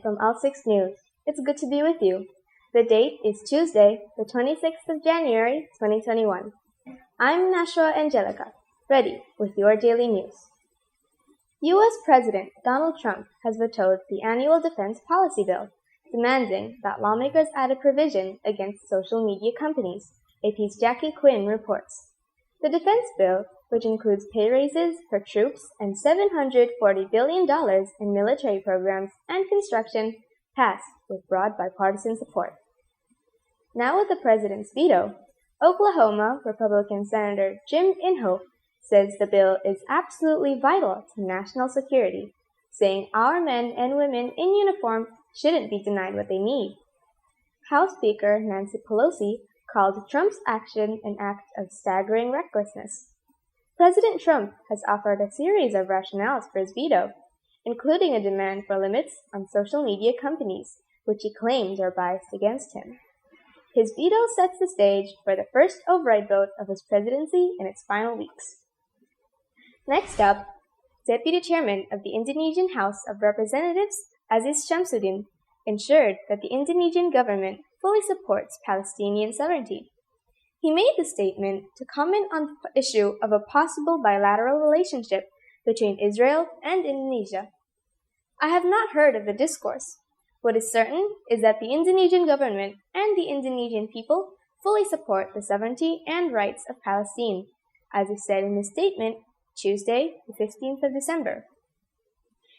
from L6 News. It's good to be with you. The date is Tuesday, the 26th of January, 2021. I'm Nashwa Angelica, ready with your daily news. U.S. President Donald Trump has vetoed the annual defense policy bill, demanding that lawmakers add a provision against social media companies, AP's Jackie Quinn reports. The defense bill, which includes pay raises for troops and $740 billion in military programs and construction, passed with broad bipartisan support. Now with the president's veto, Oklahoma Republican Senator Jim Inhofe says the bill is absolutely vital to national security, saying our men and women in uniform shouldn't be denied what they need. House Speaker Nancy Pelosi called Trump's action an act of staggering recklessness. President Trump has offered a series of rationales for his veto, including a demand for limits on social media companies, which he claims are biased against him. His veto sets the stage for the first override vote of his presidency in its final weeks. Next up, Deputy Chairman of the Indonesian House of Representatives, Aziz Syamsuddin, ensured that the Indonesian government fully supports Palestinian sovereignty. He made the statement to comment on the issue of a possible bilateral relationship between Israel and Indonesia. I have not heard of the discourse. What is certain is that the Indonesian government and the Indonesian people fully support the sovereignty and rights of Palestine, as he said in his statement Tuesday, the 15th of December.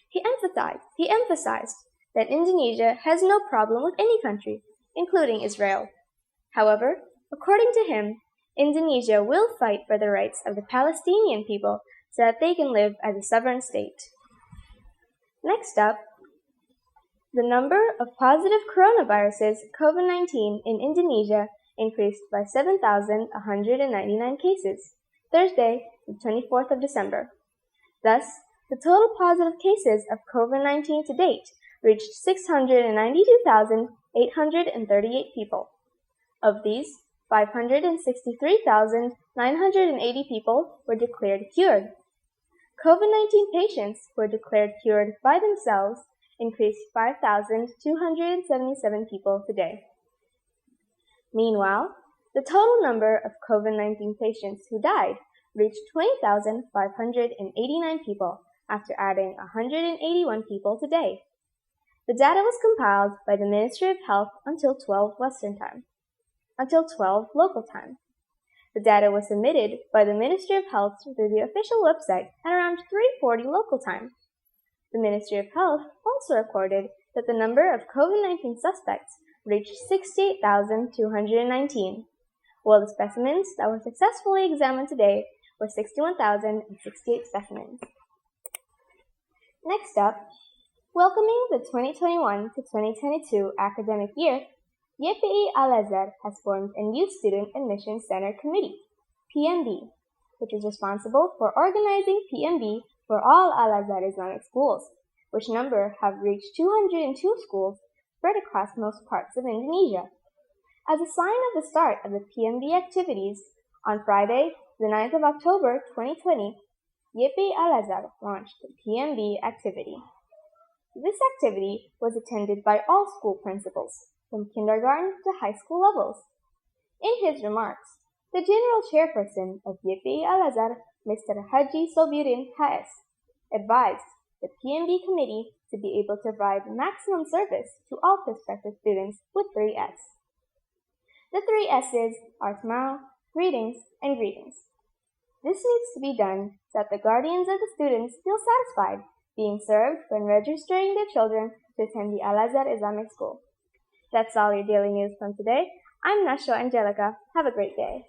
He emphasized that Indonesia has no problem with any country, including Israel. However, according to him, Indonesia will fight for the rights of the Palestinian people so that they can live as a sovereign state. Next up, the number of positive coronaviruses COVID-19 in Indonesia increased by 7,199 cases, Thursday, the 24th of December. Thus, the total positive cases of COVID-19 to date reached 692,838 people. Of these, 563,980 people were declared cured. COVID-19 patients who were declared cured by themselves increased 5,277 people today. Meanwhile, the total number of COVID-19 patients who died reached 20,589 people after adding 181 people today. The data was compiled by the Ministry of Health until 12 local time. The data was submitted by the Ministry of Health through the official website at around 3:40 local time. The Ministry of Health also reported that the number of COVID-19 suspects reached 68,219, while the specimens that were successfully examined today were 61,068 specimens. Next up, welcoming the 2021 to 2022 academic year, SMPI Al Azhar has formed a new Student Admission Center Committee, PMB, which is responsible for organizing PMB for all Al Azhar Islamic schools, which number have reached 202 schools spread across most parts of Indonesia. As a sign of the start of the PMB activities, on Friday, the 9th of October 2020, SMPI Al Azhar launched the PMB activity. This activity was attended by all school principals, from kindergarten to high school levels. In his remarks, the General Chairperson of SMPI Al Azhar, Mr. Haji Sobirin HS, advised the PMB committee to be able to provide maximum service to all prospective students with 3S. The 3 S's are smile, greetings, and greetings. This needs to be done so that the guardians of the students feel satisfied being served when registering their children to attend the Al Azhar Islamic School. That's all your daily news from today. I'm Nashwa Angelica. Have a great day.